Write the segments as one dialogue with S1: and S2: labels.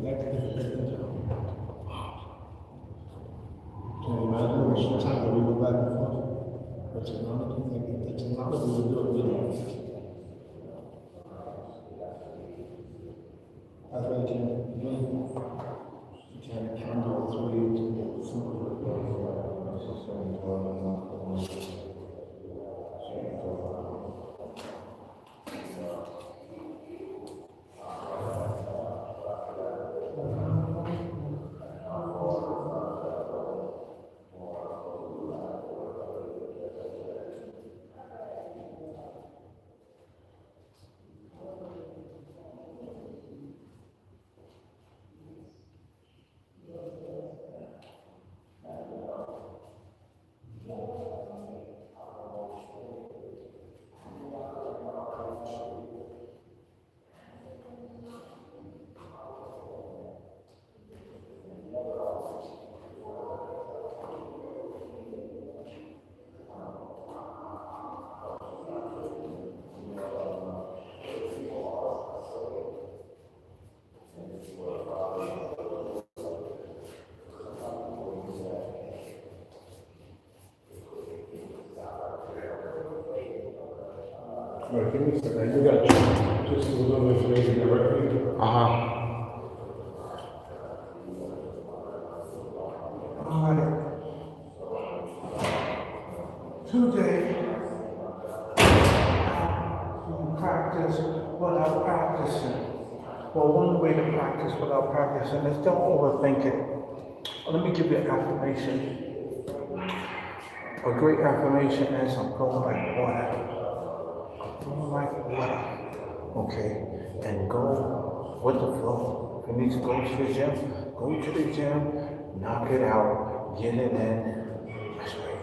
S1: Can you imagine how much time that we go back and forth? The technology, like the technology will do it really. That's why you can handle it really simple. Right, give me a second. You got just a little information directly.
S2: Alright. Today, you practice without practicing. Well, one way to practice without practicing is don't overthink it. Let me give you an affirmation. A great affirmation is I'm going like water. I'm like water. Okay, and go with the flow. If you need to go to the gym, go to the gym, knock it out, get it in. That's right.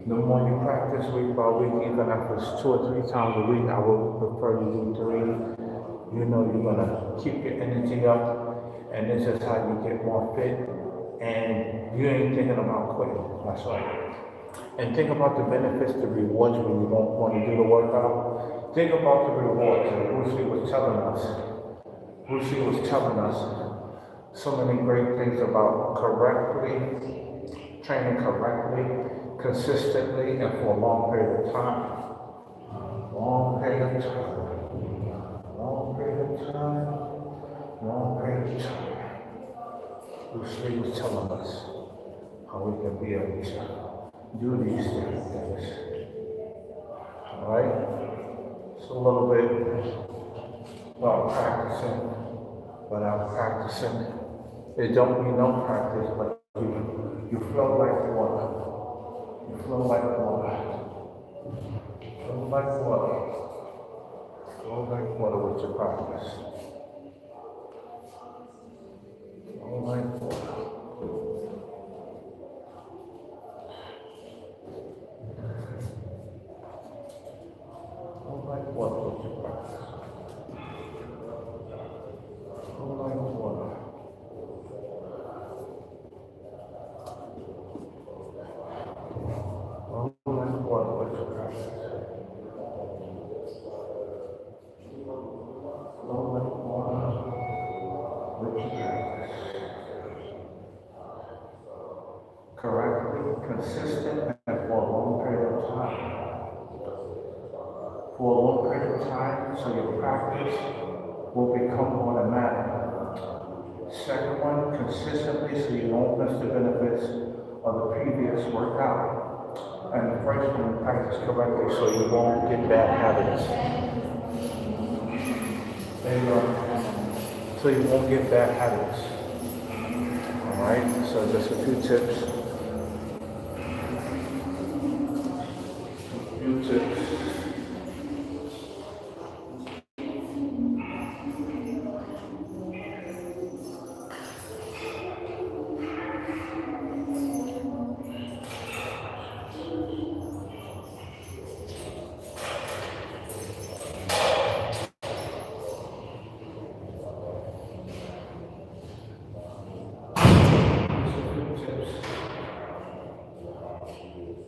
S2: The more you practice week by week, even if it's 2 or 3 times a week, I would prefer you do 3. You know you're gonna keep your energy up, and this is how you get more fit, and you ain't thinking about quitting. That's right. And think about the benefits, the rewards when you don't want to do the workout. Think about the rewards. And Bruce Lee was telling us. Bruce Lee was telling us so many great things about training correctly, consistently, and for a long period of time. Long period of time. Long period of time. Long period of time. Bruce Lee was telling us how we can be able to do these different things. Alright? So a little bit about practicing. Without practicing, it don't mean no practice, but you flow like water. You flow like water. Flow like water. Flow like water with your practice. Flow like water. Like water with your practice. Flow like water. Flow like water with your practice. Flow like water with your practice. Correctly, consistent, and for a long period of time. For a long period of time, so your practice will become automatic. Second one, consistently, so you won't miss the benefits of the previous workout. And the first one, practice correctly, so you won't get bad habits. There you go. So you won't get bad habits. Alright, so just a few tips.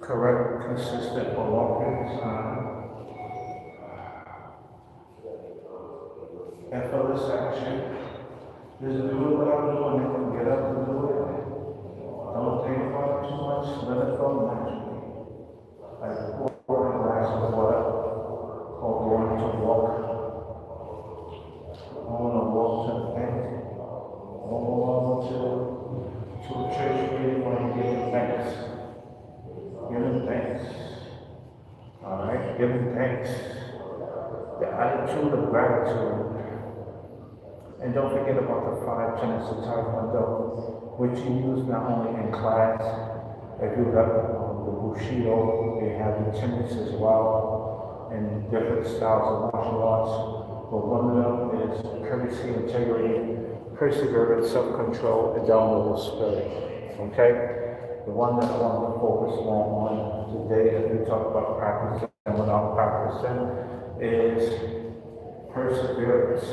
S2: Correct, consistent for a long period of time. Effortless action. Just do it without doing it. Get up and do it. Don't think about it too much. Let it go naturally. Like pouring a glass of water or going to walk. I want to walk to the bank. Or to a church where you want to give thanks. Give him thanks. Alright? Give him thanks. The attitude of gratitude. And don't forget about the 5 tenets of Taekwondo, which you use not only in class. If you got the Bushido, they have the tenets as well, and different styles of martial arts. But one of them is courtesy, integrity, perseverance, self-control, and downloadable spirit. Okay? The one that I want to focus more on today as we talk about practicing and without practicing is perseverance.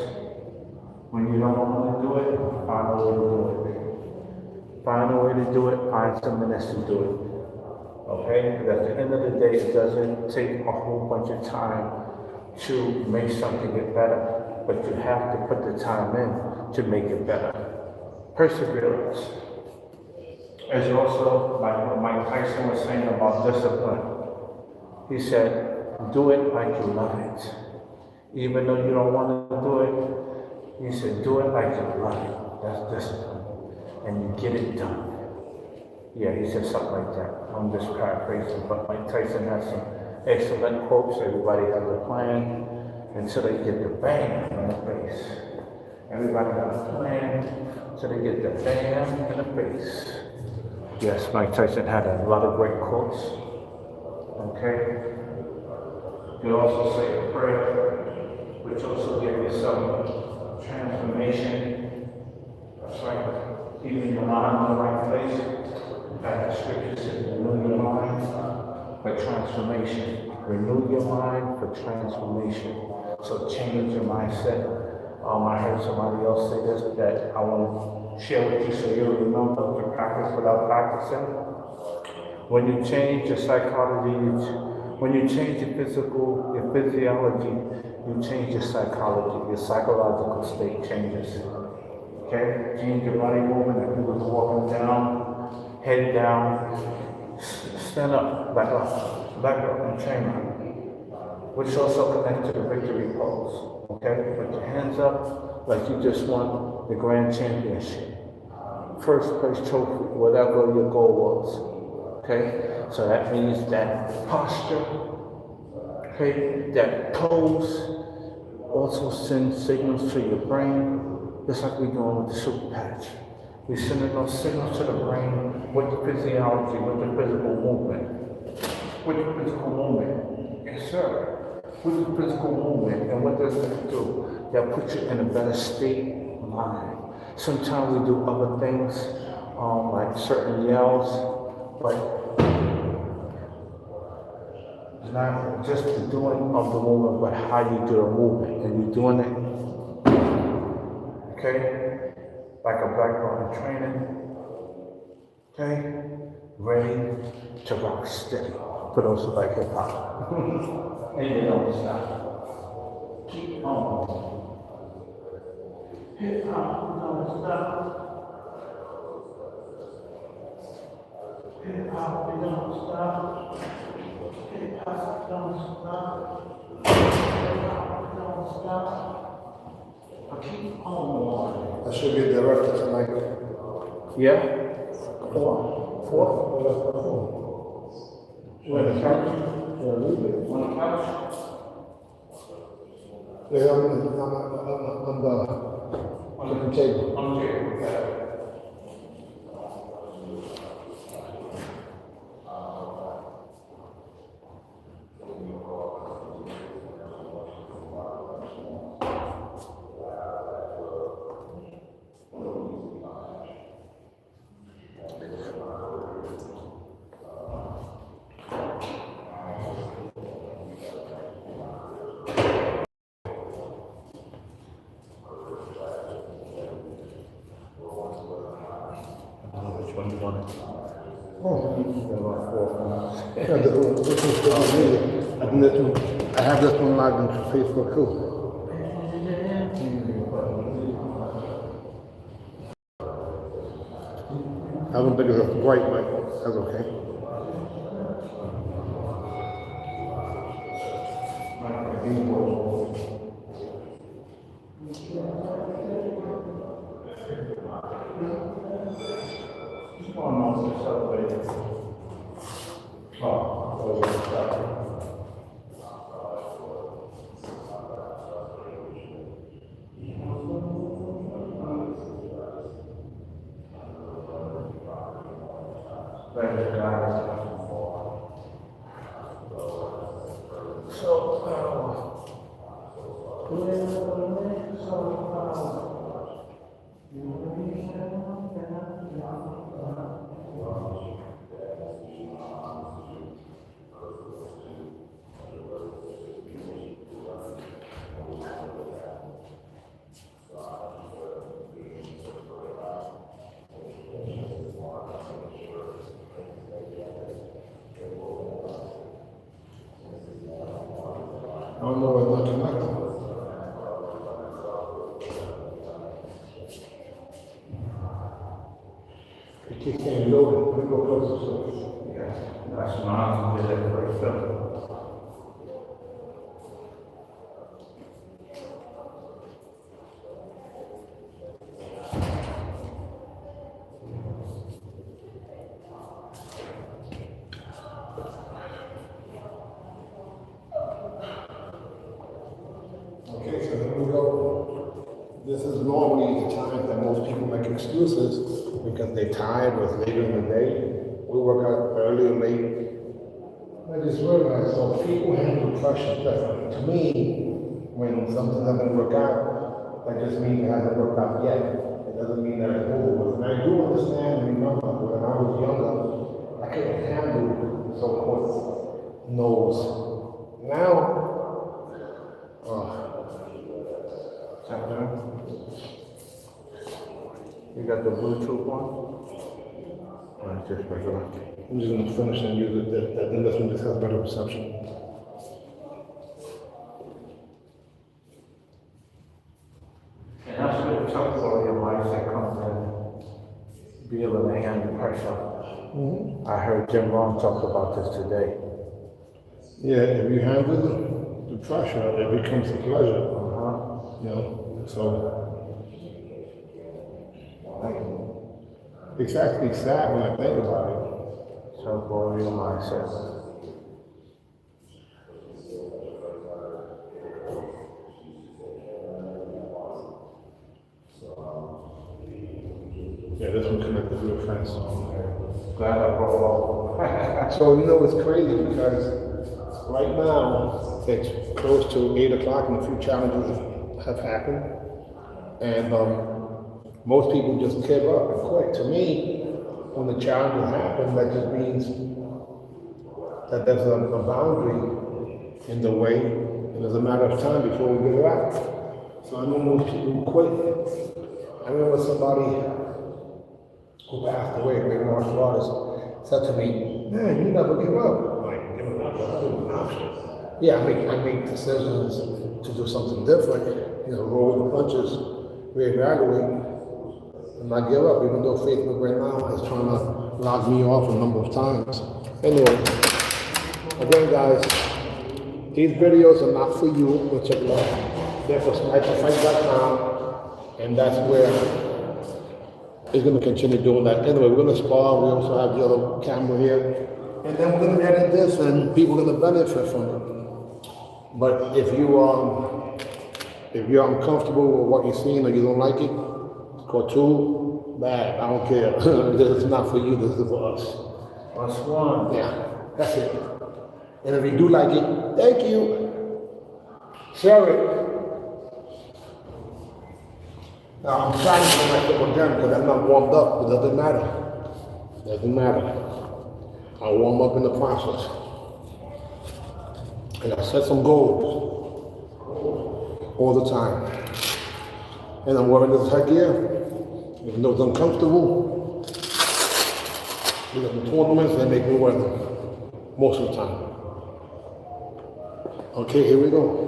S2: When you don't want to do it, find a way to do it. Find a way to do it, find some minutes to do it. Okay? But at the end of the day, it doesn't take a whole bunch of time to make something get better. But you have to put the time in to make it better. Perseverance. As also, like what Mike Tyson was saying about discipline. He said, do it like you love it. Even though you don't want to do it, he said, do it like you love it. That's discipline. And you get it done. Yeah, he said something like that. I'm just paraphrasing, but Mike Tyson has some excellent quotes. Everybody has a plan until they get the bang in the face. Everybody has a plan until they get the bang in the face. Yes, Mike Tyson had a lot of great quotes. Okay? You also say a prayer, which also gives you some transformation. That's right. Keeping your mind in the right place. That the scripture says, renew your mind for transformation. Renew your mind for transformation. So change your mindset. I heard somebody else say this that I want to share with you so you'll remember to practice without practicing. When you change your psychology, when you change your physiology, you change your psychology. Your psychological state changes. Okay? Change your body movement. If you was walking down, head down, stand up, back up and trainer. Which also connects to the victory pose. Okay? Put your hands up like you just won the grand championship. First place trophy, whatever your goal was. Okay? So that means that posture, okay, that pose also sends signals to your brain, just like we're doing with the super patch. We're sending those signals to the brain with the physiology, with the physical movement. With the physical movement. Yes, sir. With the physical movement. And what does that do? That puts you in a better state of mind. Sometimes we do other things, like certain yells, but it's not just the doing of the movement, but how you do the movement. And you're doing it, okay, like a black belt in training, okay, ready to rock steady. For those who like hip hop. And you don't stop. Keep on. Hip hop, don't stop. Hip hop, we don't stop. Hip hop, don't stop. Hip hop, don't stop. But keep on.
S1: I should be a director tonight.
S2: Yeah? Four? Where the couch? On the couch?
S1: Yeah, on the table.
S2: On the table, okay.
S1: I have this one logged into Facebook too. don't think it's bright, but that's okay. I don't know what's not connected. It keeps saying loaded. Let me go closer to it.
S2: Yeah, that's not the first step.
S1: Okay, so here we go. This is normally the time that most people make excuses because they're tired or it's later in the day. We work out early or late. I just realized, so people handle pressure differently. To me, when something doesn't work out, that just means it hasn't worked out yet. It doesn't mean that it's over. And I do understand and remember when I was younger, I couldn't handle so-called no's. Now,
S2: You got the Bluetooth one? Or it's just regular?
S1: I'm just going to finish and use it. Then this one just has better reception.
S2: And that's what it took for your mindset comes in, be able to handle pressure.
S1: Mm-hmm.
S2: I heard Jim Rohn talk about this today.
S1: Yeah, if you handle the pressure, it becomes a pleasure. You know, so it's actually sad when I think about it.
S2: So grow your mindset.
S1: Yeah, this one connected real fast.
S2: Glad I brought up.
S1: So you know it's crazy because right now it's close to 8 o'clock and a few challenges have happened, and most people just give up and quit. To me, when the challenges happen, that just means that there's a boundary in the way, and there's a matter of time before we get it out. So I know most people quit. I remember somebody who passed away, great martial artist, said to me, "Man, you never give up." I'm like, "Give up? That's an option." Yeah, I make decisions to do something different. You know, roll with the punches, reevaluate, and not give up, even though Facebook right now is trying to log me off a number of times. Anyway, again, guys, these videos are not for you. Go check it out. They're for sniperfight.com, and that's where it's going to continue doing that. Anyway, we're going to spar. We also have the other camera here, and then we're going to edit this, and people are going to benefit from it. But if you're uncomfortable with what you're seeing or you don't like it, or too bad, I don't care. This is not for you, this is for us.
S2: That's one.
S1: Yeah, that's it. And if you do like it, thank you. Share it. Now I'm trying to connect it again because I'm not warmed up. It doesn't matter. It doesn't matter. I warm up in the process. And I set some goals all the time. And I'm wearing this headgear, even though it's uncomfortable. Because in tournaments, they make me wear them most of the time. Okay, here we go.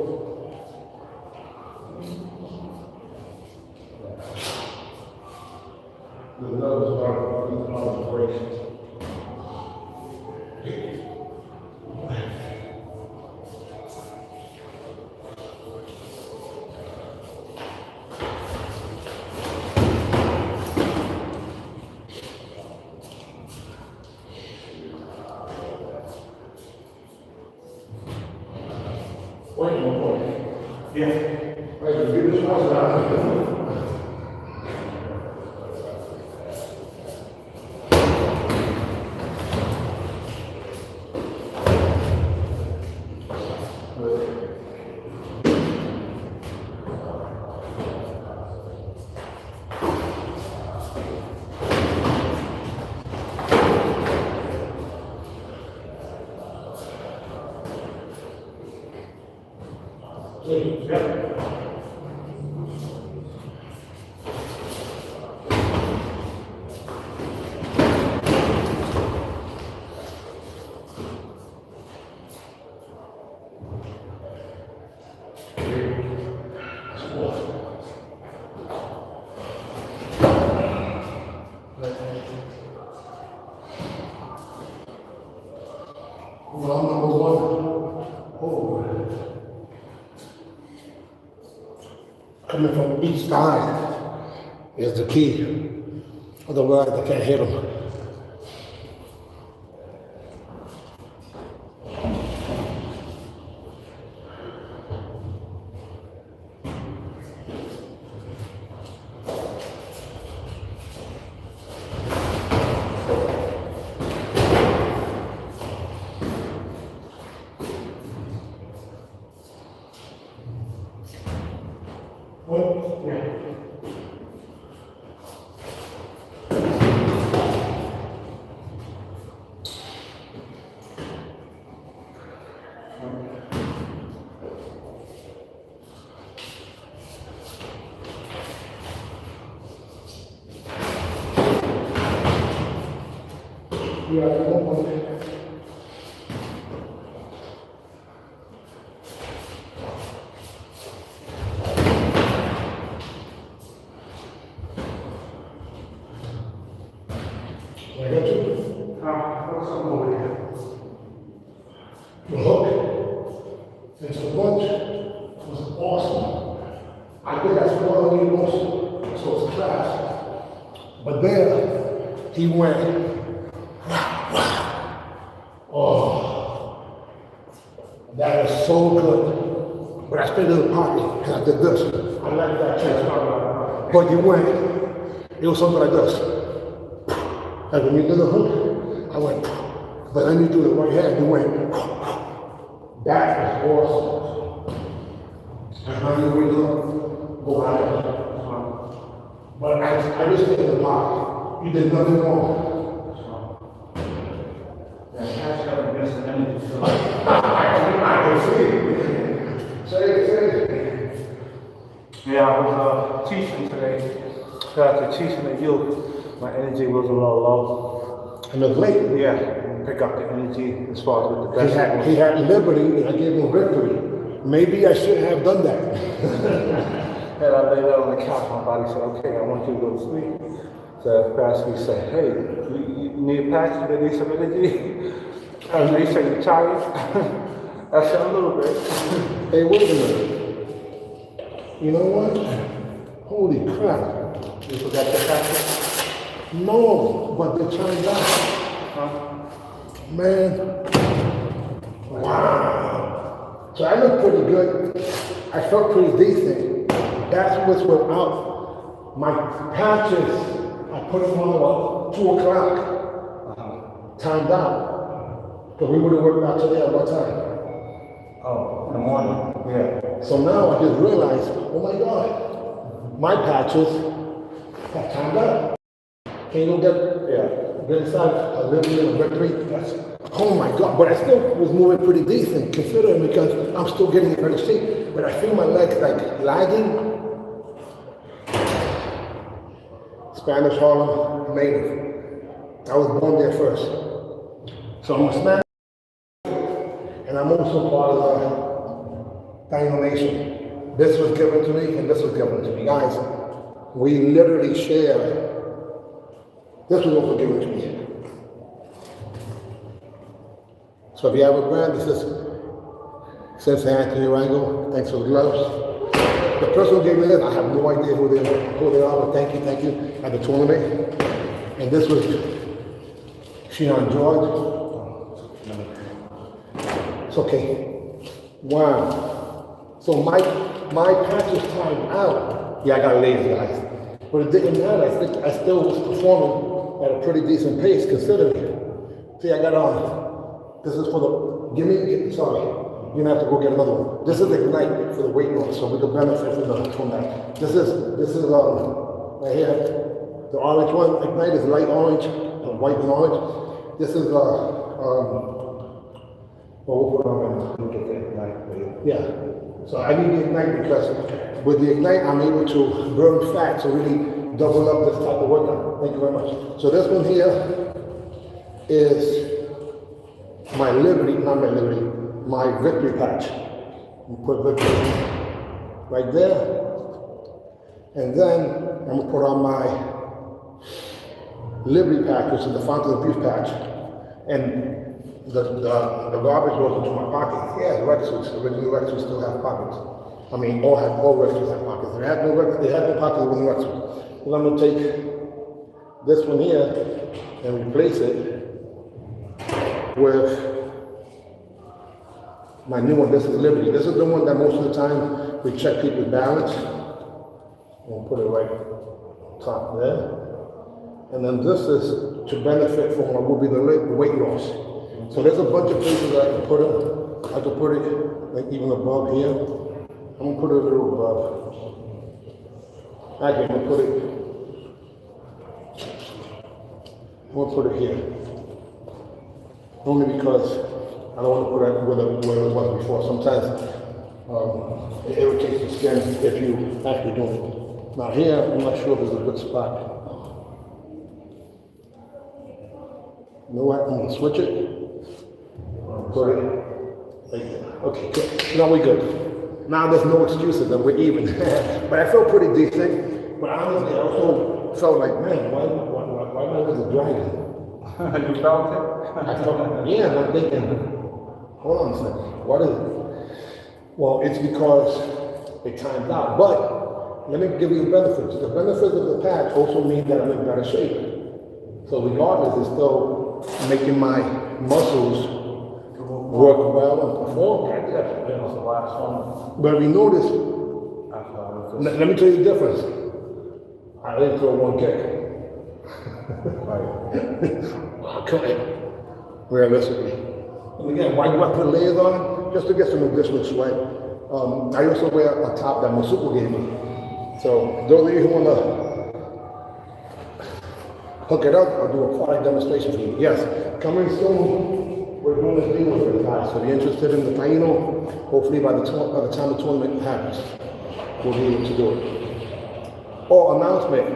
S1: There's another part of operations. Wait, yeah. Wait, give this house out. Well, number one, coming from each side is the key. Otherwise, I can't hit them. Well, yeah. The hook and the bunch was awesome. I think that's one of the most so it's class. But there he went. Oh, that was so good. But I stayed in the pocket and I did this. I like that trick. But you went, it was something like this. And when you did the hook, I went, but then you do the right hand, you went. That was awesome. And now you wake up, go out. But I just stayed in the pocket. You did nothing wrong. I can see it. Say it.
S2: Yeah, I was teaching today. So after teaching the youth, my energy was a little low.
S1: And the late,
S2: Yeah, pick up the energy as far as with the best.
S1: he had liberty and I gave him victory. Maybe I shouldn't have done that.
S2: And I lay down on the couch, my body said, okay, I want you to go to sleep. So Pastor said, hey, you need a pastor that needs some energy? And they said, you're tired? I said, a little bit.
S1: Hey, wait a minute. You know what? Holy crap.
S2: You forgot your pastor?
S1: No, but they turned out.
S2: Huh?
S1: Man. Wow. So I looked pretty good. I felt pretty decent. That's what's without my patches. I put them on about 2 o'clock. Timed out. Because we would have worked out today at what time?
S2: Oh, in the morning. Yeah.
S1: So now I just realized, oh my God, my patches have timed out. Can you get inside a little bit of victory? Yes. Oh my God, but I still was moving pretty decent considering because I'm still getting it pretty straight, but I feel my legs like lagging. Spanish Harlem native. I was born there first. So I'm a Spanish, and I'm also part of the Taino Nation. This was given to me, and this was given to me. Guys, we literally share This was also given to me. So if you have a brand, this is St. Anthony Rango. Thanks for the gloves. The person who gave me this, I have no idea who they are, but thank you, at the tournament. And this was Sheon George. It's okay. Wow. So my patch was timed out. Yeah, I got lazy, guys. But it didn't matter. I still was performing at a pretty decent pace, considering. See, I got on. This is for the, sorry. You're gonna have to go get another one. This is Ignite for the weight loss, so we can benefit from that. This is right here. The orange one, Ignite is light orange, white and orange. This is we'll put on and get the Ignite for you. Yeah. So I need the Ignite because with the Ignite I'm able to burn fat, so really double up this type of workout. Thank you very much. So this one here is my victory patch. You put victory right there. And then I'm gonna put on my liberty patch, which is the fountain of youth patch. And the garbage goes into my pockets. Yeah, the Rexus, original Rexus still have pockets. I mean, all Rexus have pockets. They had no pockets with the Rexus. Well, I'm gonna take this one here and replace it with my new one. This is Liberty. This is the one that most of the time we check people's balance. We'll put it right top there. And then this is to benefit from what will be the weight loss. So there's a bunch of places that I can put it. I can put it like even above here. I'm gonna put it a little above. Actually, I'm gonna put it here. Only because I don't want to put it where it was before. Sometimes it irritates the skin if you actually do it. Now here, I'm not sure if it's a good spot. You know what? I'm going to switch it. Put it right there. Okay, good. Now we're good. Now there's no excuses and we're even. But I felt pretty decent. But honestly, I also felt like, man, why am I with a dragon?
S2: You felt it?
S1: I felt, yeah, and I'm thinking, hold on a second, what is it? Well, it's because it timed out. But let me give you the benefits. The benefits of the patch also mean that I'm in better shape. So regardless, it's still making my muscles work well and perform.
S2: That was the last one.
S1: But we notice, let me tell you the difference. I didn't throw one kick. Okay. Realistically. And again, why do I put layers on? Just to get some additional sweat. I also wear a top that Masuko gave me. So those of you who want to hook it up, I'll do a product demonstration for you. Yes, coming soon, we're doing this deal with you guys. So if you're interested in the Taino, hopefully by the time the tournament happens, we'll be able to do it. Oh, announcement.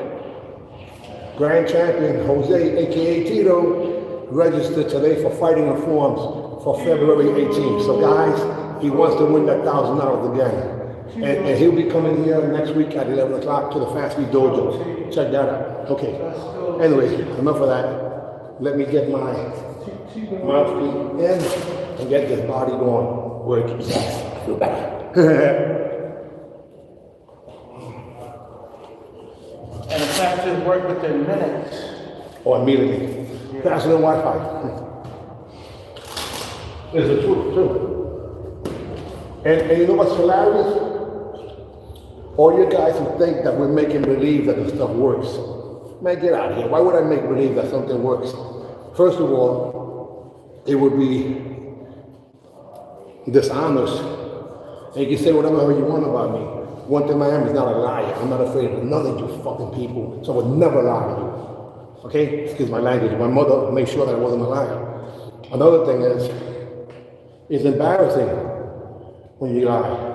S1: Grand champion Jose, aka Tito, registered today for fighting reforms for February 18th. So guys, he wants to win that $1,000 again. And he'll be coming here next week at 11 o'clock to the Fast Food Dojo. Check that out. Okay. Anyway, enough of that. Let me get my mouthpiece in and get this body going. Work. I feel better.
S2: And the patches work within minutes.
S1: Or immediately. Faster than Wi-Fi. It's the truth, too. And you know what's hilarious? All you guys who think that we're making believe that this stuff works. Man, get out of here. Why would I make believe that something works? First of all, it would be dishonest. And you can say whatever you want about me. One thing I am is not a liar. I'm not afraid of none of you fucking people. So I would never lie to you. Okay? Excuse my language. My mother made sure that I wasn't a liar. Another thing is, it's embarrassing when you lie.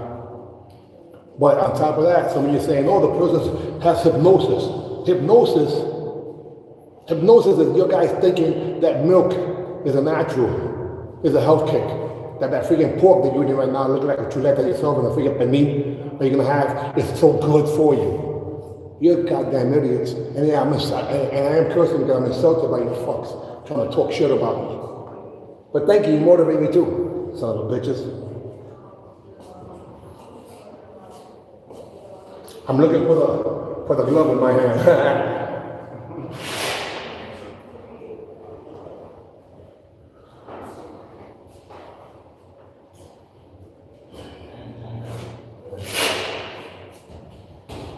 S1: But on top of that, some of you are saying, oh, the person has hypnosis. Hypnosis is your guys thinking that milk is a natural, is a health kick. That freaking pork that you're eating right now looking like a chuleta yourself and a freaking panin that you're gonna have is so good for you. You're goddamn idiots. And yeah, and I am cursing because I'm insulted by you fucks trying to talk shit about me. But thank you motivate me too, son of a bitches. I'm looking for the glove in my hand.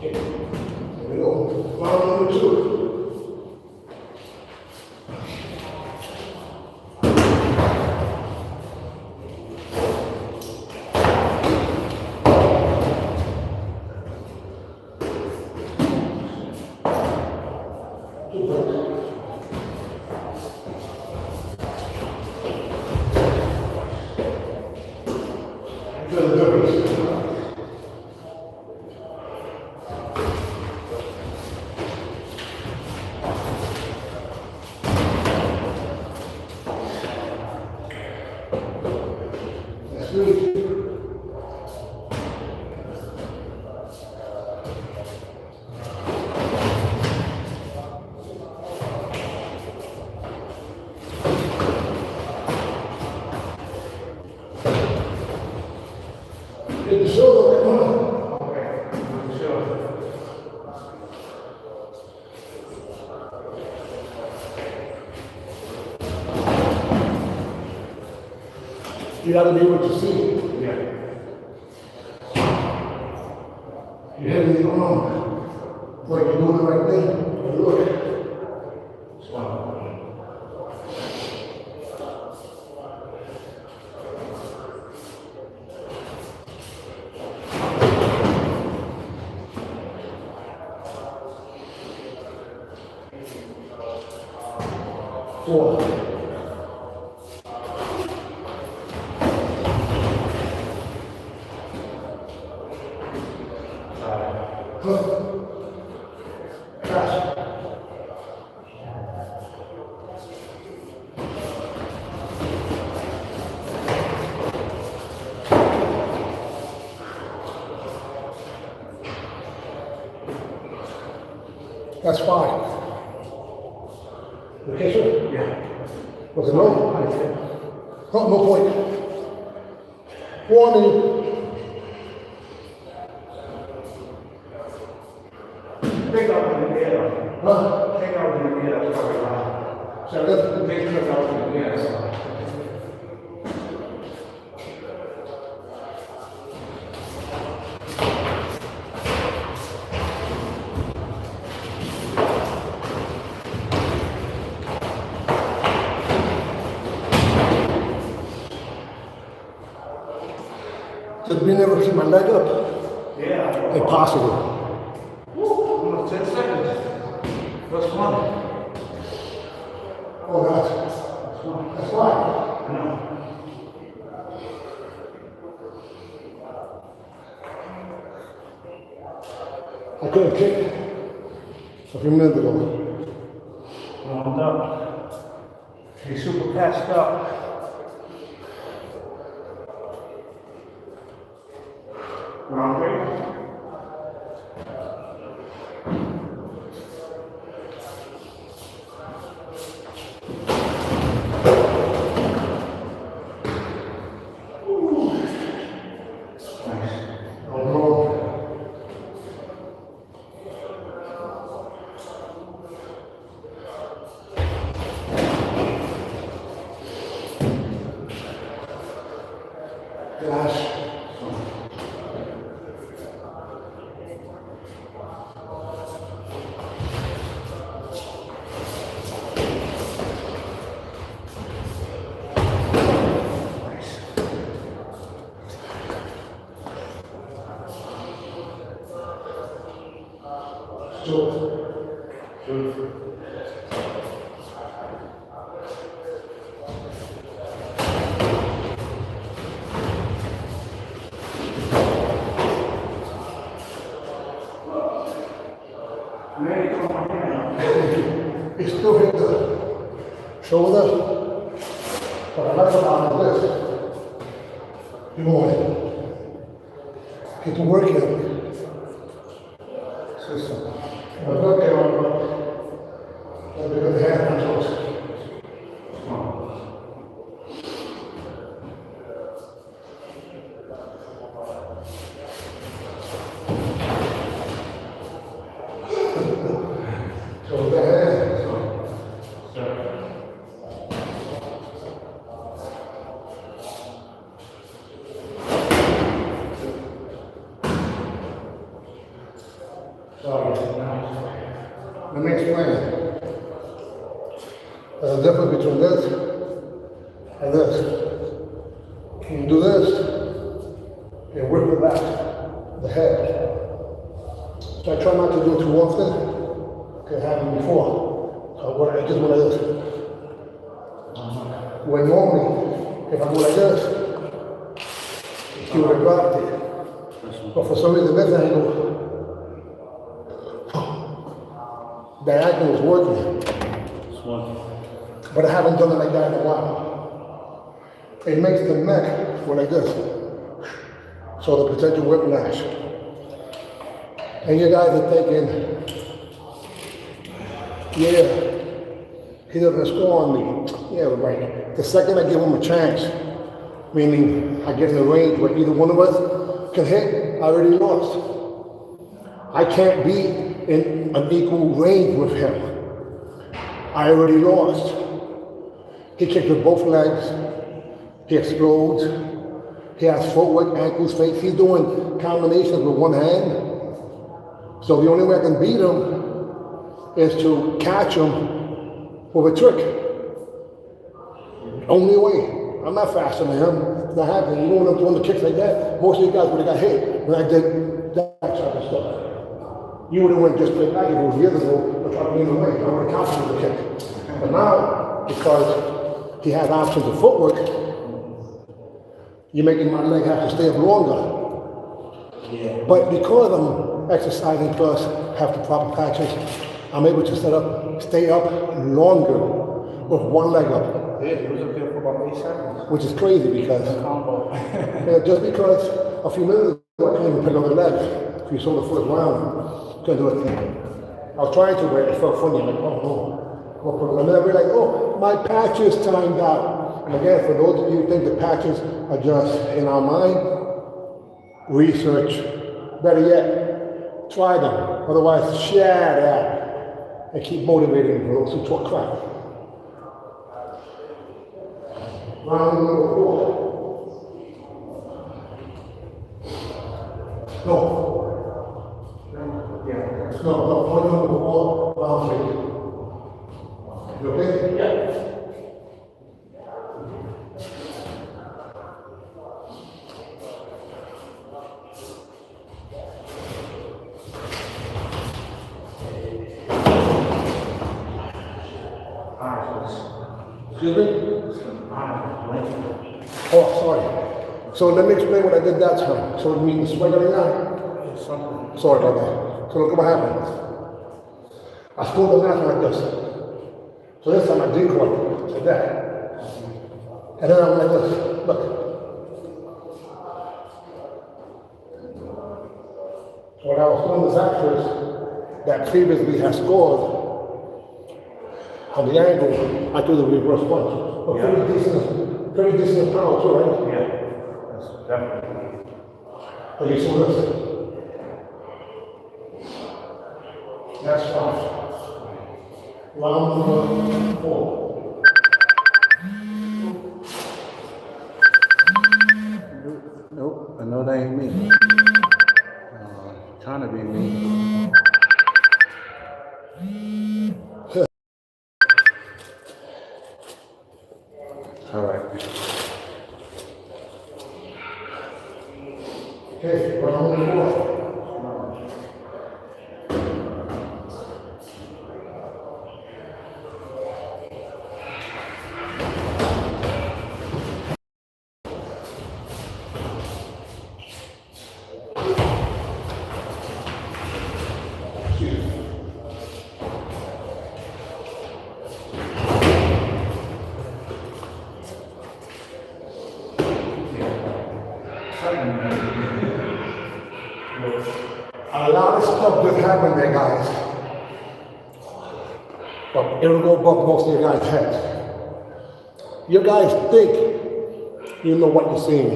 S1: Here we go. Round number 2. Get the shoulder, come on. Okay, sure. You gotta be able to see. Yeah. Your head is going on. Like you're doing the right thing. Look. Smile. 4. That's fine. Okay, sir? Yeah. Was it no? Oh, no point. Warning. Take out in the air. Huh? Take out in the air. So that's the big trick out in the air. Did we never keep my leg up? Yeah. Impossible. Woo, 10 seconds. That's one. Oh, that's fine. I know. I couldn't kick a few minutes ago. Warmed up. He's super patched up. Round 3. Nice. Gosh. It's still hit the shoulder, but I like it on this. You want it. Get to work here. System. But look at because they have controls. So the hand. Let me explain. There's a difference between this and this. You do this and whip it back, the head. So I try not to do it too often, because it happened before. So I just went like this. When normally, if I go like this, he would have dropped it. But for some reason, this angle, the angle was working. But I haven't done it like that in a while. It makes the neck go like this. So the potential whiplash. And you guys are thinking, yeah, he doesn't score on me. Yeah, right. The second I give him a chance, meaning I get in the range where either one of us can hit, I already lost. I can't be in an equal range with him. I already lost. He kicks with both legs. He explodes. He has footwork, ankles, feet. He's doing combinations with one hand. So the only way I can beat him is to catch him with a trick. Only way. I'm not faster than him. It's not happening. You know when I'm doing the kicks like that, most of you guys would have got hit when I did that type of stuff. You would have went just straight back if it was years ago, but tried to get away. I would have counted the kick. But now, because he has options of footwork, you're making my leg have to stay up longer. Yeah. But because I'm exercising plus have the proper patches, I'm able to stay up longer with one leg up.
S2: Yeah, it was up there for about 8 seconds.
S1: Which is crazy because just because a few minutes ago I couldn't even pick up the leg. If you saw the first round, couldn't do a thing. I was trying to, but it felt funny. I'm like, oh no. And then I realized, oh, my patches timed out. And again, for those of you who think the patches are just in our mind, research. Better yet, try them. Otherwise, share that and keep motivating for those who talk crap. Round number 4. No. Yeah. No, point number 4, round 3. You okay? Yeah. Excuse me? Oh, sorry. So let me explain what I did that time. So it means swing it out. Sorry about that. So look what happened. I scored the last one like this. So this time I decoy like that. And then I'm like this. Look. What I was doing was actors that previously had scored on the angle, I do the reverse punch. But pretty decent power too, right?
S2: Yeah, that's definitely.
S1: But you saw this. That's 5. Round number 4.
S2: Nope, I know that ain't me. Trying to be me. All right.
S1: Okay, round number 4. A lot of stuff just happened there, guys. but it'll go above most of your guys' heads. You guys think you know what you're seeing.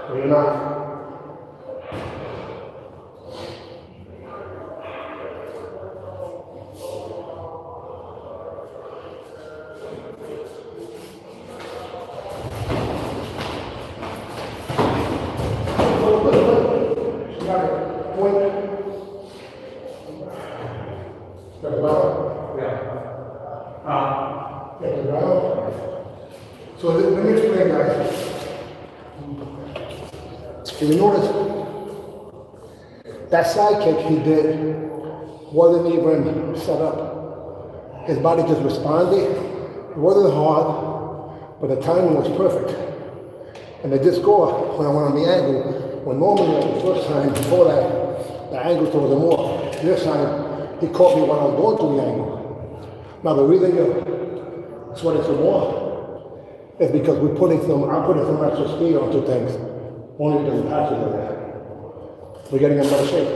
S1: But you're not. So let me explain, guys. If you notice, that side kick he did wasn't even set up. His body just responded. It wasn't hard, but the timing was perfect. And I did score when I went on the angle, when normally like the first time before that, the angle throws him off. This time, he caught me when I was going through the angle. Now the reason you're sweating some more is because I'm putting some extra speed onto things, only because the patches are there. We're getting in better shape.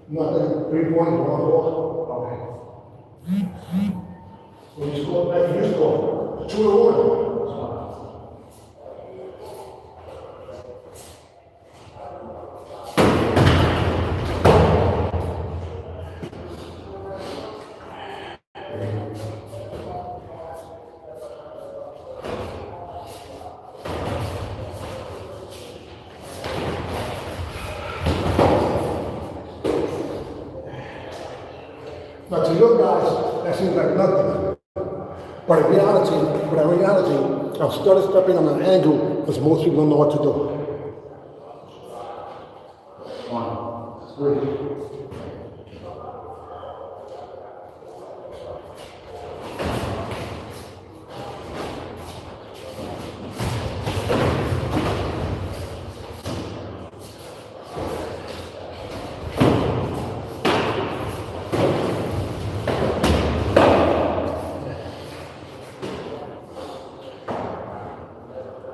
S1: Nothing, 3 points, 1 4. Okay. When you score, like you score, 2 to 1. Now to your guys, that seems like nothing. But in reality, I've started stepping on an angle because most people don't know what to do. 1, 3.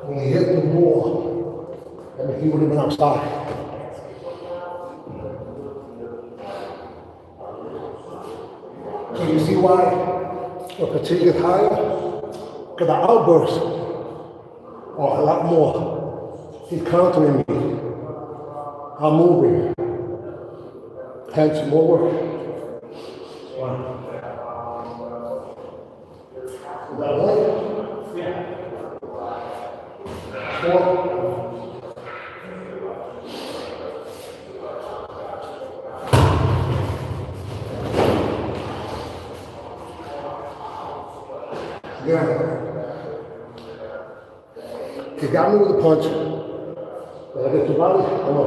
S1: When he hit the wall, that means he would have been outside. So you see why the fatigue is higher? Because the outbursts are a lot more. He's countering me. I'm moving. Hence more work. 1. Is that right? Yeah. 4. Yeah. He got me with a punch. Did I get your body? Or no?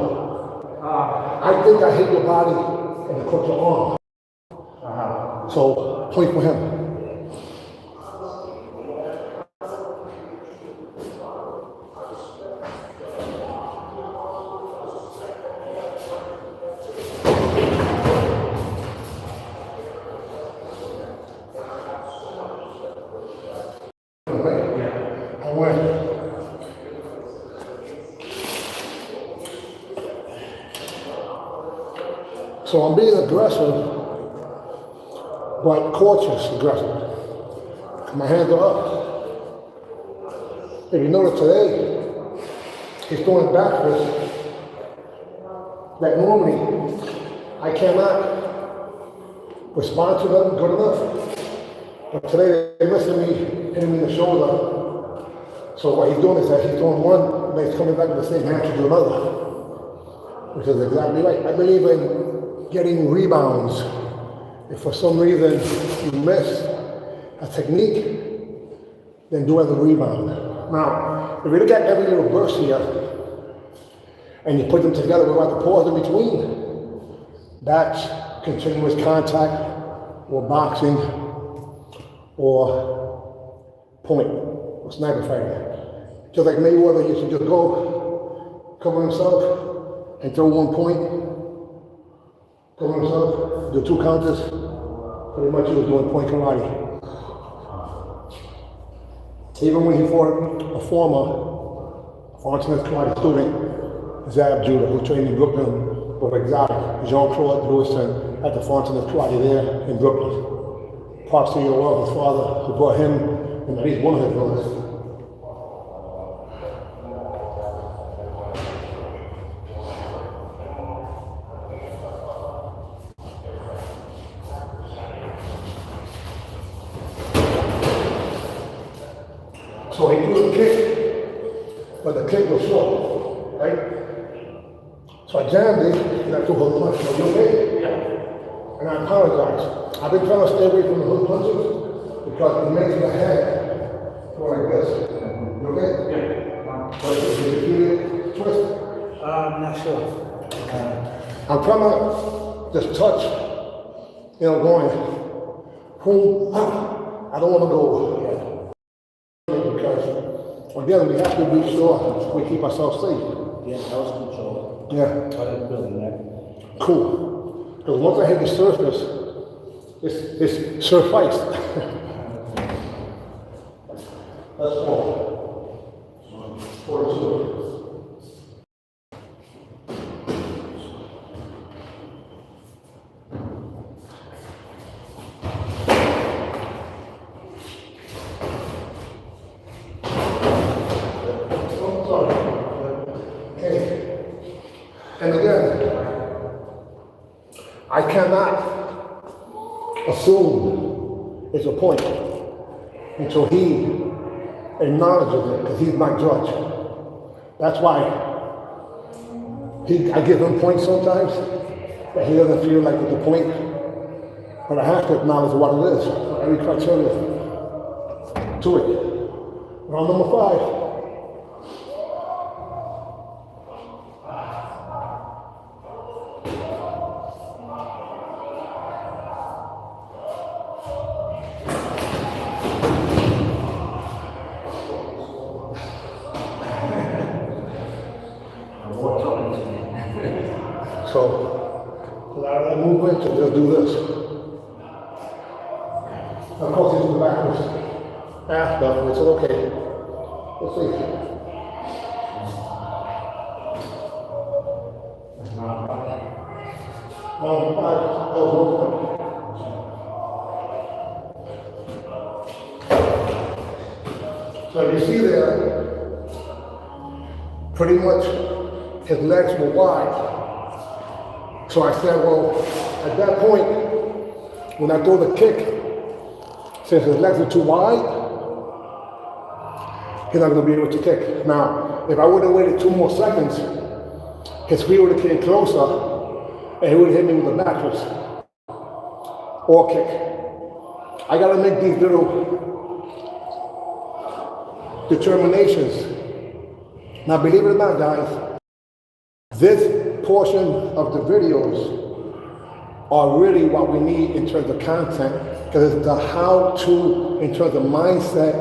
S1: I think I hit your body and I caught your arm. So, point for him. So I'm being aggressive, but cautious aggressive. My hands are up. If you notice today, he's throwing backwards that normally I cannot respond to them good enough. But today they're missing me, hitting me in the shoulder. So what he's doing is that he's throwing one, and he's coming back with the same hand to do another, which is exactly right. I believe in getting rebounds. If for some reason you miss a technique, then do as a rebound. Now, if you look at every little burst here, and you put them together without the pause in between, that's continuous contact, or boxing, or point, or sniper fighting. Just like Mayweather used to just go, cover himself, and throw 1 point, cover himself, the two counters, pretty much he was doing point karate. Even when he fought a former fontanez karate student, Zab Judah, who trained in Brooklyn with Exotic, Jean-Claude Lewiston, at the fontanez karate there in Brooklyn. Props to your well, his father, who brought him and at least one of his brothers. So he threw the kick, but the kick was short, right? So I jammed it, and I took a punch. Are you okay? Yeah. And I apologize. I've been trying to stay away from the hook punches because it makes my head go like this. You okay? Yeah. But did you feel it twist?
S2: I'm not sure.
S1: I'm trying to just touch, going, boom, ah. I don't want to go. Because, again, we have to be sure we keep ourselves safe.
S3: Yeah, that was controlled.
S1: Yeah.
S3: I didn't feel that.
S1: Cool. Because once I hit the surface, it's suffice. That's all. 42. And again, I cannot assume it's a point until he acknowledges it, because he's my judge. That's why I give him points sometimes, that he doesn't feel like it's a point, but I have to acknowledge what it is. Every criteria to it. Round number 5. So, a lot of that movement to just do this. Of course, it's the backwards. After, it's okay. Let's see. So you see there, pretty much his legs were wide. So I said, well, at that point, when I throw the kick, since his legs are too wide, he's not going to be able to kick. Now, if I would have waited 2 more seconds, his feet would have came closer, and he would have hit me with a mattress or kick. I got to make these little determinations. Now, believe it or not, guys, this portion of the videos are really what we need in terms of content, because it's the how-to in terms of mindset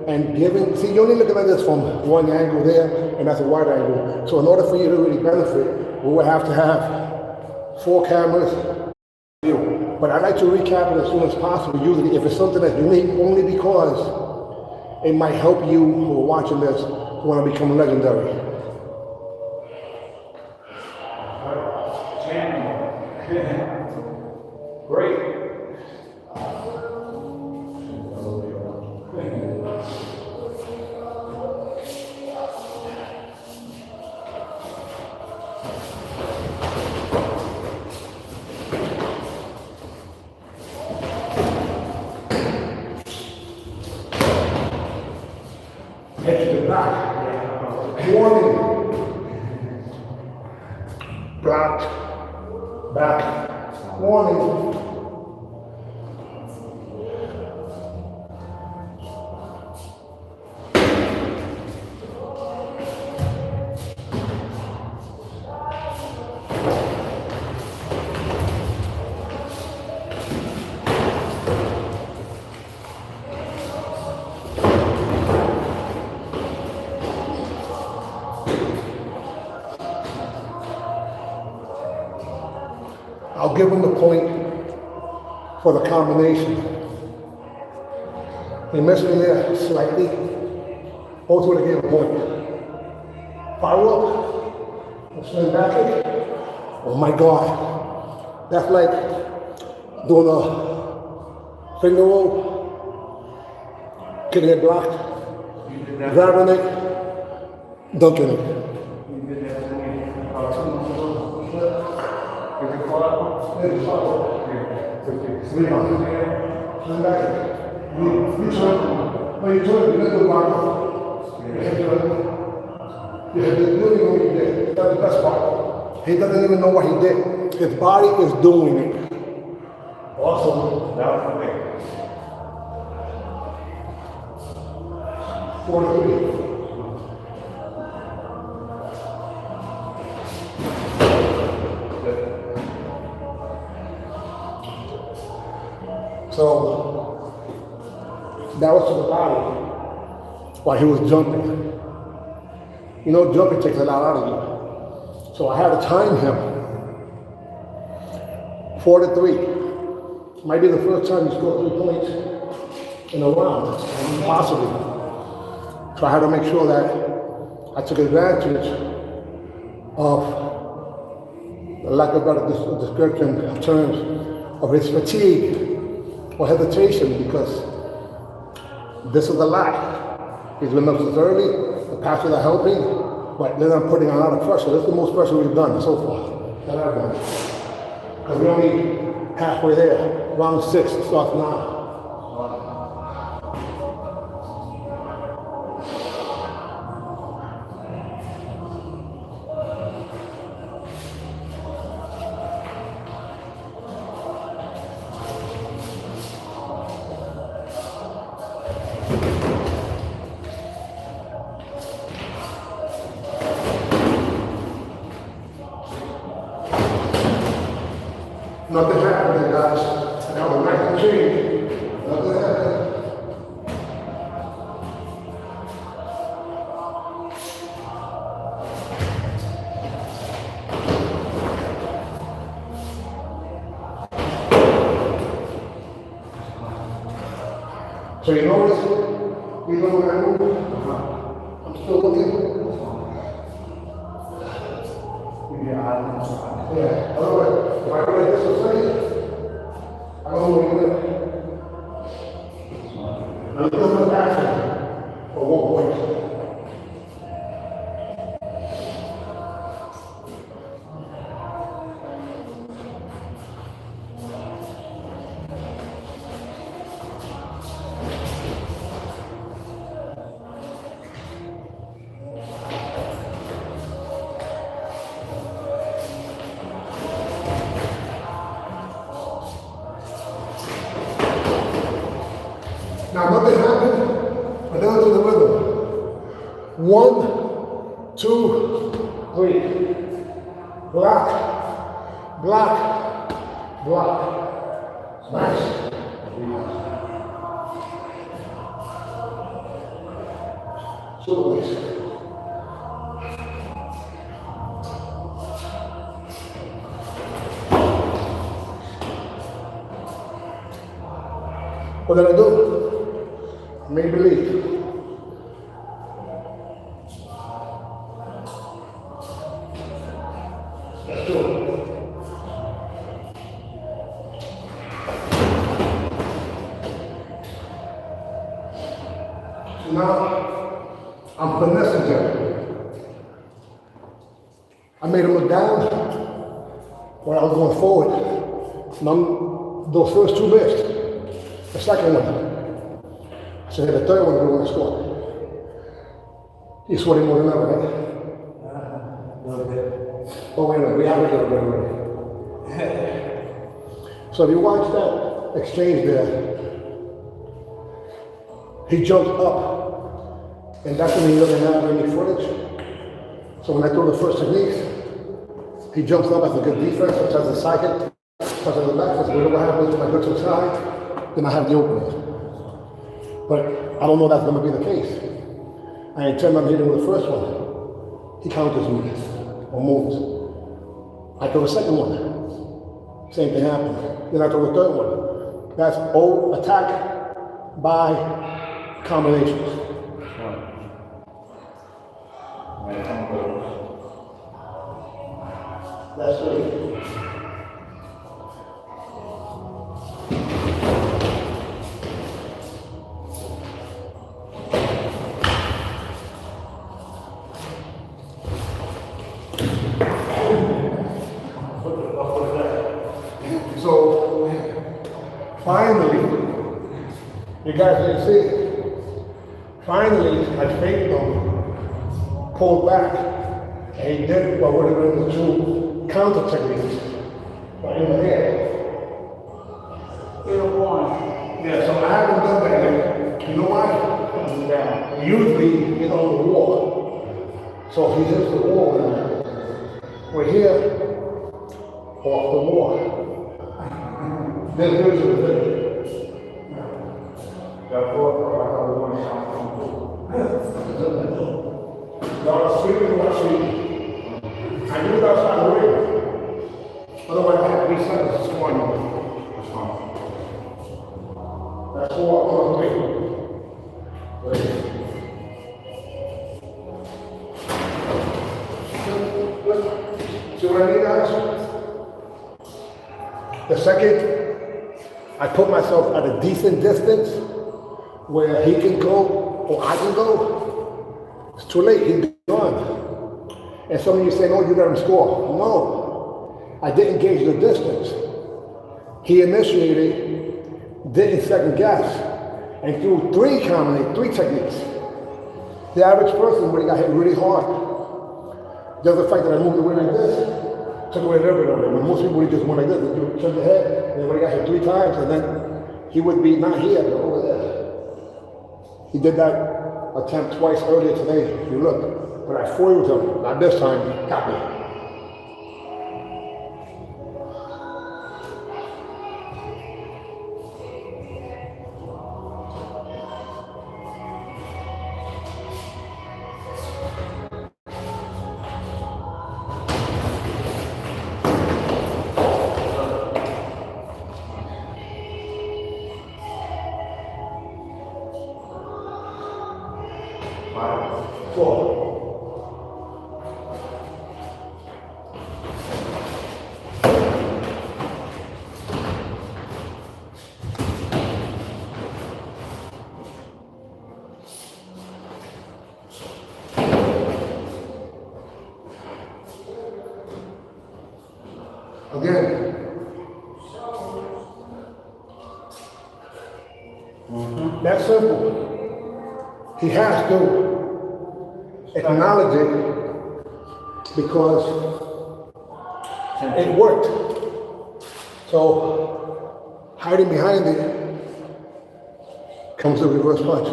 S1: and giving. See, you're only looking at this from one angle there, and that's a wide angle. So in order for you to really benefit, we will have to have 4 cameras. But I like to recap it as soon as possible, usually if it's something that's unique, only because it might help you who are watching this who want to become legendary.
S2: Great.
S1: Head to the back. Warning. Blocked. Back. Warning. I'll give him the point for the combination. He missed me there slightly. Go to it again, point. Follow up. Swing back kick. Oh my God. That's like doing a finger roll, kicking it blocked, grabbing it, dunking it.
S2: You did that to me about 2 months ago. Did you call out?
S1: Hey, follow up. Swing on. Swing back kick. You turn. No, you turn. You let the block. You have to really know what he did. That's the best part. He doesn't even know what he did. His body is doing it. Awesome.
S2: That was me.
S1: 4-3. So that was to the body while he was jumping. You know, jumping takes a lot out of you. So I had to time him. 4-3. Might be the first time he scored 3 points in a round, possibly. So I had to make sure that I took advantage of, the lack of better description in terms of his fatigue or hesitation, because this is a lot. He's been up since early. The passes are helping, but then I'm putting a lot of pressure. This is the most pressure we've done so far that I've done. Because we're only halfway there. Round 6 starts now. Nothing happened, guys. I got a nice change. Nothing happened. So you notice, even when I move, I'm still looking. Yeah, otherwise, if I go like this or say, I don't know what you're doing. I'm still not passing for 1 point. Now nothing happened, but then to the rhythm. 1, 2, 3. Block, block, block. Smash. Shoulders. What did I do? Make believe. Let's do it. So now I'm finessing him. I made him look down when I was going forward. Now those first 2 missed. The second one. So the third one, we're going to score. He's sweating more than ever, right?
S3: A little bit.
S1: Oh, wait a minute, we have a little bit already. So if you watch that exchange there, he jumped up, and that's when he doesn't have any footage. So when I throw the first techniques, he jumps up as a good defense, such as the side hit, such as the back, because whatever happens when I go to the side, then I have the opening. But I don't know that's going to be the case. I intend on hitting with the first one. He counters me or moves. I throw the second one. Same thing happens. Then I throw the third one. That's attack by combinations. That's it. So, finally, you guys didn't see it. Finally, I faked him, pulled back, and he did what would have been the two counter techniques. Right in the head. Yeah, so I haven't done that yet. You know why?
S2: Down.
S1: Usually he's on the wall. So if he hits the wall, we're here, off the wall. Then here's the thing. Y'all speaking what she, I knew that's not the way. Otherwise I had to be sent this morning. That's all I'm going to do. See what I mean, guys? The second I put myself at a decent distance where he can go or I can go, it's too late, he's gone. And some of you say, oh, you let him score. No, I didn't gauge the distance. He initiated, didn't second guess, and threw three techniques. The average person, when he got hit really hard, just the fact that I moved away like this, took away a little bit of it. When most people would just went like this, they would turn their head, and then when he got hit 3 times, and then he would be not here, but over there. He did that attempt twice earlier today, if you look. But I foiled him, not this time, he got me. Again. That's simple. He has to acknowledge it because it worked. So hiding behind it comes the reverse punch.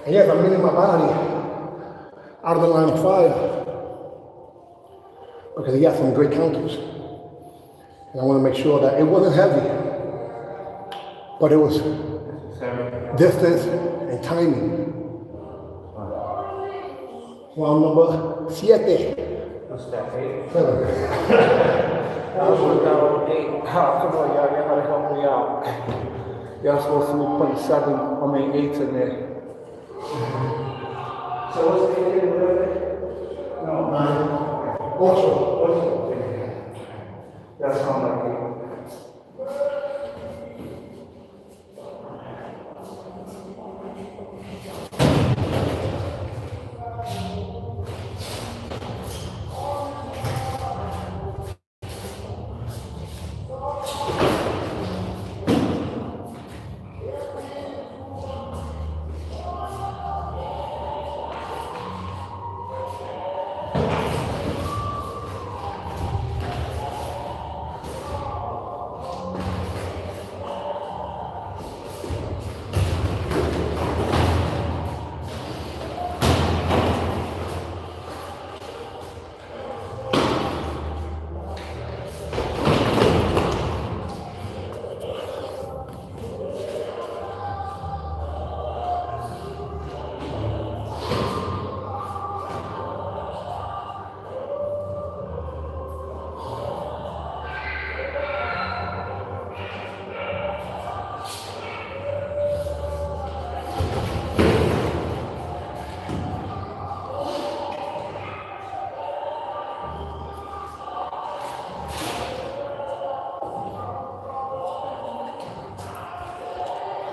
S1: And yes, I'm leaning my body out of the line of fire because he got some great counters. And I want to make sure that it wasn't heavy, but it was distance and timing. Round number 7.
S2: What's that, 8?
S1: 7.
S2: I was working out 8. Oh, come on, y'all gotta help me out. Y'all supposed to be putting 8 in there. So what's the 8 in there? No, 9. 8. That sounds like it.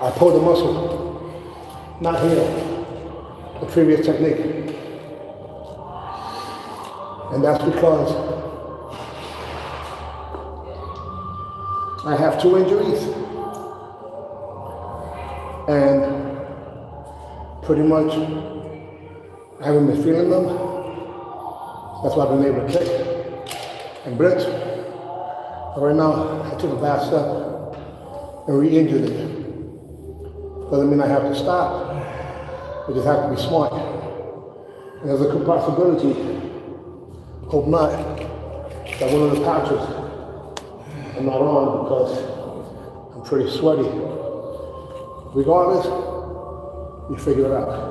S1: I pulled the muscle, not here, the previous technique. And that's because I have 2 injuries. And pretty much I haven't been feeling them. That's why I've been able to kick and blitz. But right now, I took a bad step and re-injured it. Doesn't mean I have to stop. I just have to be smart. And there's a good possibility, hope not, that one of the patches I'm not on because I'm pretty sweaty. Regardless, you figure it out.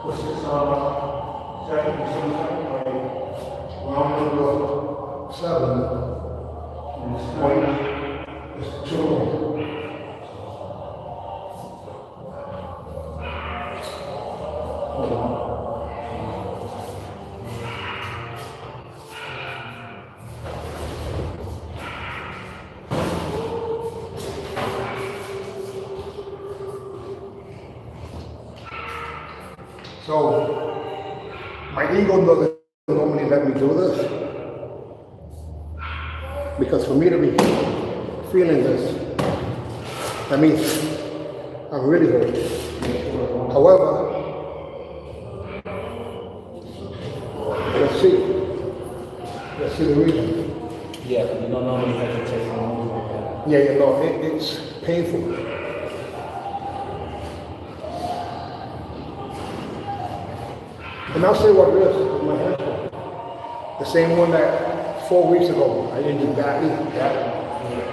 S2: This is second round number 7. And this point is 2. Hold on.
S1: So, my ego doesn't normally let me do this. Because for me to be feeling this, that means I'm really hurt. However, let's see the reason.
S3: Yeah, you don't normally hesitate to move like that.
S1: Yeah, you know, it's painful. And I'll say what it is with my hand. The same one that 4 weeks ago I injured badly.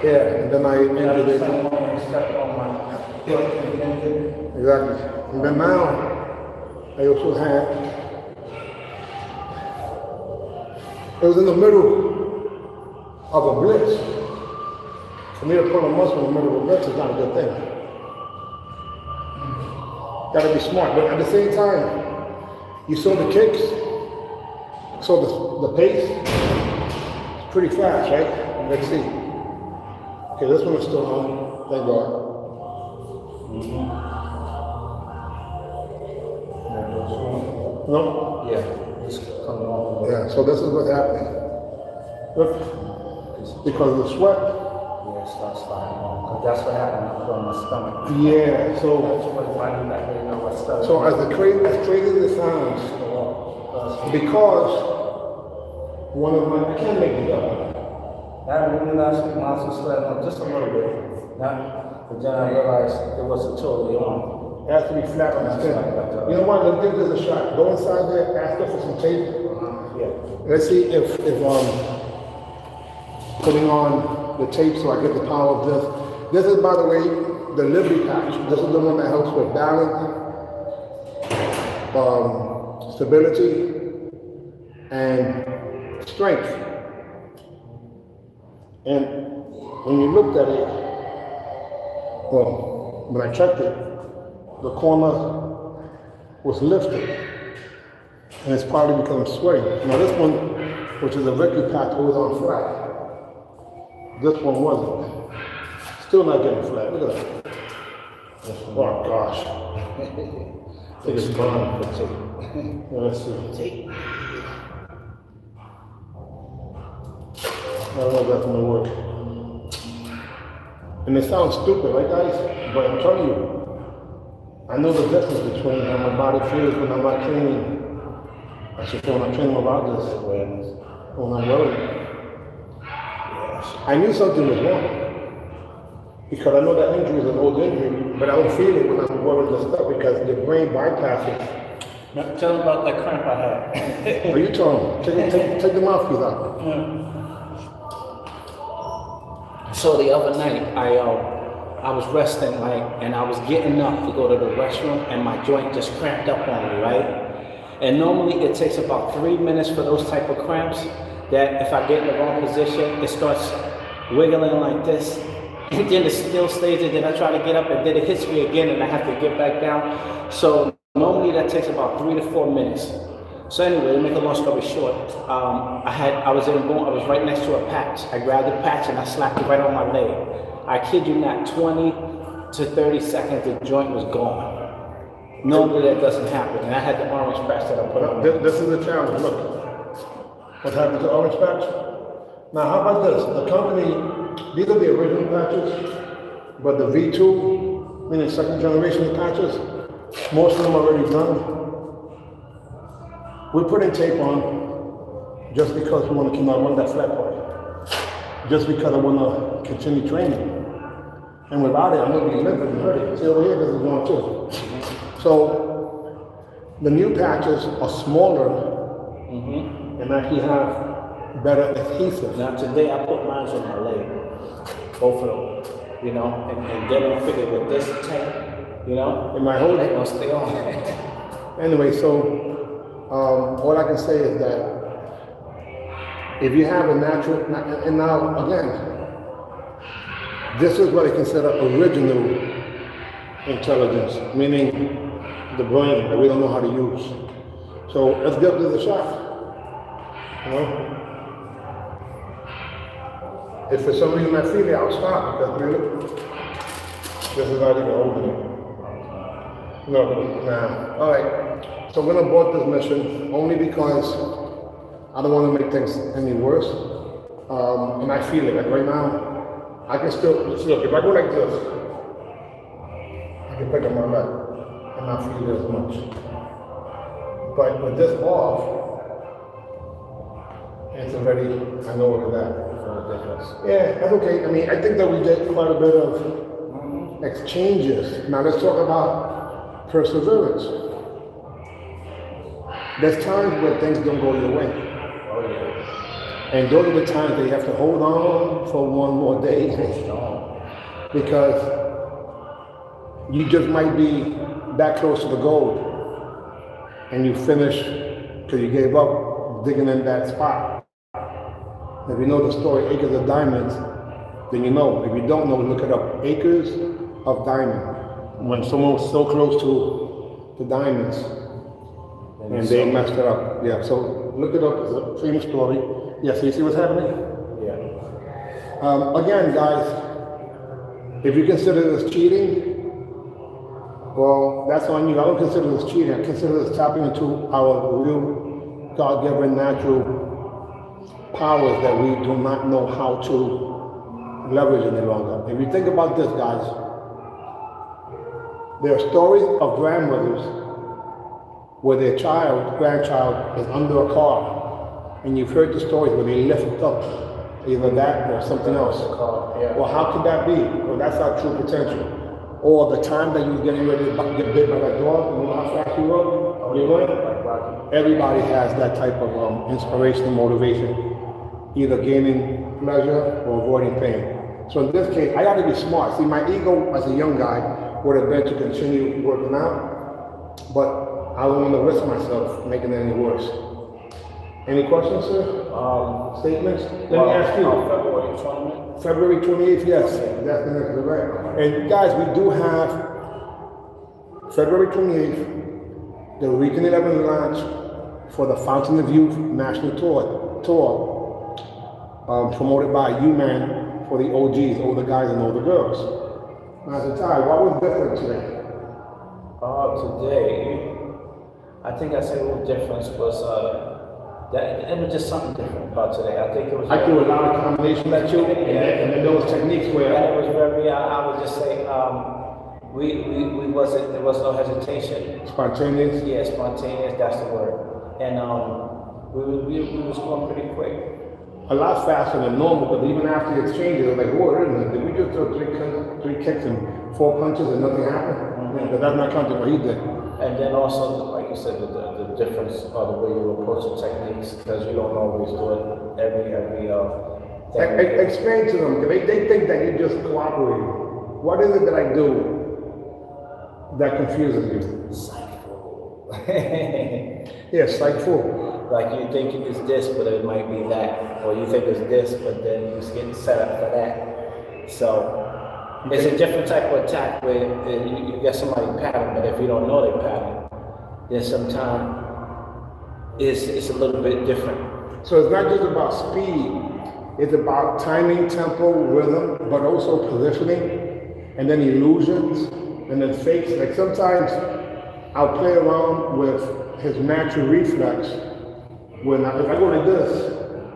S1: Yeah, and then I injured it. Exactly. And then now I also had, it was in the middle of a blitz. For me to pull a muscle in the middle of a blitz is not a good thing. Gotta be smart, but at the same time, you saw the kicks, saw the pace. It's pretty fast, right? Let's see. Okay, this one is still on, thank God. No?
S3: Yeah, it's coming on.
S1: Yeah, so this is what's happening. Look, because of the sweat.
S3: Yeah, it starts sliding on. Because that's what happened. I put on my stomach.
S1: Yeah, so
S3: So
S1: as crazy as it sounds, because one of my, I can't make it up.
S3: that really last week, my muscle slid on just a little bit. But then I realized it wasn't totally on.
S1: It has to be flat on the skin. You know what? Let's give this a shot. Go inside there, ask her for some tape.
S3: Yeah.
S1: Let's see if putting on the tape so I get the power of this. This is, by the way, the Liberty patch. This is the one that helps with balance, stability, and strength. And when you looked at it, well, when I checked it, the corner was lifted. And it's probably because I'm sweating. Now this one, which is a Ricky patch, it was on flat. This one wasn't. Still not getting flat. Look at that. Oh gosh. I think it's gone. Let's see. I don't know if that's gonna work. And it sounds stupid, right guys? But I'm telling you, I know the difference between how my body feels when I'm not training. I should feel when I'm training about this awareness. When I'm worried. I knew something was wrong. Because I know that injury is an old injury, but I don't feel it when I'm worried this stuff because the brain bypasses.
S3: Now, tell them about that cramp I had.
S1: Are you telling me? Take the mouthpiece out.
S3: So the other night, I was resting, and I was getting up to go to the restroom, and my joint just cramped up on me, right? And normally it takes about 3 minutes for those type of cramps, that if I get in the wrong position, it starts wiggling like this, and then it still stays, and then I try to get up, and then it hits me again, and I have to get back down. So normally that takes about 3 to 4 minutes. So anyway, to make a long story short, I was right next to a patch. I grabbed the patch and I slapped it right on my leg. I kid you not, 20 to 30 seconds, the joint was gone. Normally that doesn't happen, and I had the orange patch that I put on.
S1: This is the challenge, look. What happened to orange patch? Now how about this? The company, these are the original patches, but the V2, meaning second generation patches, most of them are already done. We're putting tape on just because we want to keep my run that flat part. Just because I want to continue training. And without it, I'm going to be limping and hurting. See over here, this is one too. So, the new patches are smaller and actually have better adhesive.
S3: Now today I put mine on my leg, both of them, you know, and then I figured with this tape, you know,
S1: In my whole
S3: they gonna stay on.
S1: Anyway, so all I can say is that if you have a natural, and now again, this is what I consider original intelligence, meaning the brain that we don't know how to use. So let's give this a shot. You know? If for some reason I feel it, I'll stop because really, this is not even opening. No, nah. All right. So I'm gonna abort this mission only because I don't want to make things any worse. And I feel it. Like right now, I can still look. If I go like this, I can pick up my leg and not feel it as much. But with this off, it's already, I know what that. Yeah, that's okay. I mean, I think that we did quite a bit of exchanges. Now let's talk about perseverance. There's times where things don't go your way.
S3: Oh yeah.
S1: And those are the times that you have to hold on for one more day. Because you just might be that close to the goal and you finish because you gave up digging in that spot. If you know the story, Acres of Diamonds, then you know. If you don't know, look it up. Acres of Diamond. When someone was so close to the diamonds and they messed it up. Yeah, so look it up. It's a famous story. Yeah, so you see what's happening?
S3: Yeah.
S1: Again, guys, if you consider this cheating, well, that's on you. I don't consider this cheating. I consider this tapping into our real God-given natural powers that we do not know how to leverage any longer. If you think about this, guys, there are stories of grandmothers where their grandchild is under a car, and you've heard the stories where they lift up either that or something else. Well, how could that be? Well, that's our true potential. Or the time that you're getting ready to get bit by that dog, you know how fast you run? You run? Everybody has that type of inspiration and motivation, either gaining pleasure or avoiding pain. So in this case, I got to be smart. See, my ego as a young guy would have been to continue working out, but I don't want to risk myself making it any worse. Any questions, sir? Statements? Let me ask you.
S3: February tournament.
S1: February 28th, yes. That's the next event. And guys, we do have February 28th, the Region 11 launch for the Fountain of Youth National Tour, promoted by UMAN for the OGs, older guys and older girls. Master Ty, what was different today?
S3: Today, I think I said a little difference was that it was just something different about today. I think it was.
S1: I threw a lot of combinations at you, and then those techniques where.
S3: And it was very. I would just say, we wasn't. There was no hesitation.
S1: Spontaneous.
S3: Yeah, spontaneous. That's the word. And we was going pretty quick.
S1: A lot faster than normal, because even after the exchanges, I was like, whoa, did we just throw three kicks and 4 punches and nothing happened? Yeah, but that's not counting what he did.
S3: And then also, like you said, the difference of the way you approach the techniques, because you don't always do it every thing.
S1: Explain to them, because they think that you just cooperate. What is it that I do that confuses you?
S3: Psycho.
S1: Yeah, psycho.
S3: Like you think it's this, but it might be that. Or you think it's this, but then you're getting set up for that. So it's a different type of attack where you get somebody pattern, but if you don't know their pattern, then sometimes it's a little bit different.
S1: So it's not just about speed, it's about timing, tempo, rhythm, but also positioning, and then illusions, and then fakes. Like sometimes I'll play around with his natural reflex. If I go like this,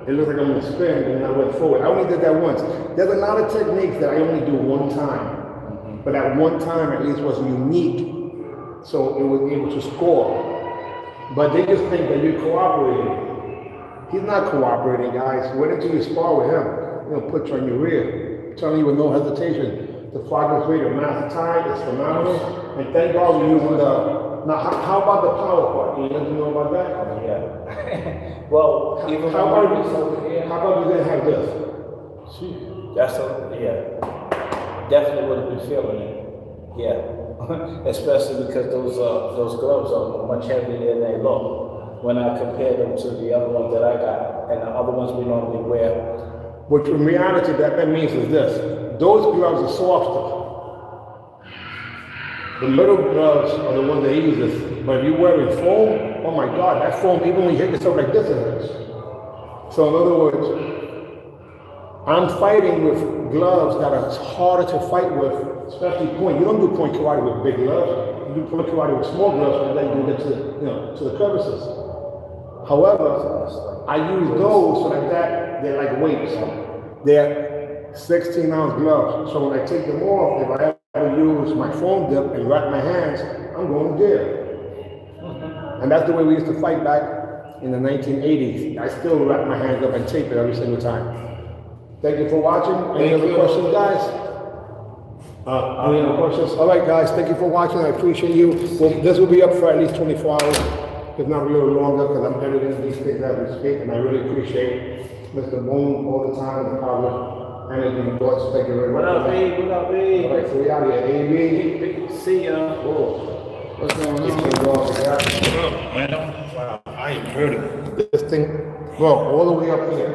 S1: it looks like I'm gonna spin, and then I went forward. I only did that once. There's a lot of techniques that I only do one time, but that one time at least was unique, so it was able to score. But they just think that you're cooperating. He's not cooperating, guys. Wait until you spar with him. He'll put you on your rear. I'm telling you with no hesitation. The progress rate of master time is phenomenal. And thank God we're using the. Now, how about the power part? Do you know about that?
S3: Yeah. Well, even
S1: how about you didn't have this?
S3: Definitely would have been feeling it. Yeah. Especially because those gloves are much heavier than they look when I compare them to the other ones that I got and the other ones we normally wear.
S1: Which in reality, that means is this. Those gloves are softer. The little gloves are the ones they use this. But if you're wearing foam, oh my God, that foam, even when you hit yourself like this, it hurts. So in other words, I'm fighting with gloves that are harder to fight with, especially point. You don't do point karate with big gloves. You do point karate with small gloves, and then you get to the crevices. However, I use those so that they're like weights. They're 16-ounce gloves. So when I take them off, if I ever use my foam dip and wrap my hands, I'm going to jail. And that's the way we used to fight back in the 1980s. I still wrap my hands up and tape it every single time. Thank you for watching. Any other questions, guys? Any other questions? All right, guys, thank you for watching. I appreciate you. Well, this will be up for at least 24 hours, if not a little longer, because I'm editing these things as we speak, and I really appreciate Mr. Boone all the time, the power, anything thoughts. Thank you very much.
S3: What up, B? What up, B?
S1: All right, so we out here. AB.
S3: See ya.
S1: Whoa. What's going on? Wow, I ain't heard of it. This thing, well, all the way up here.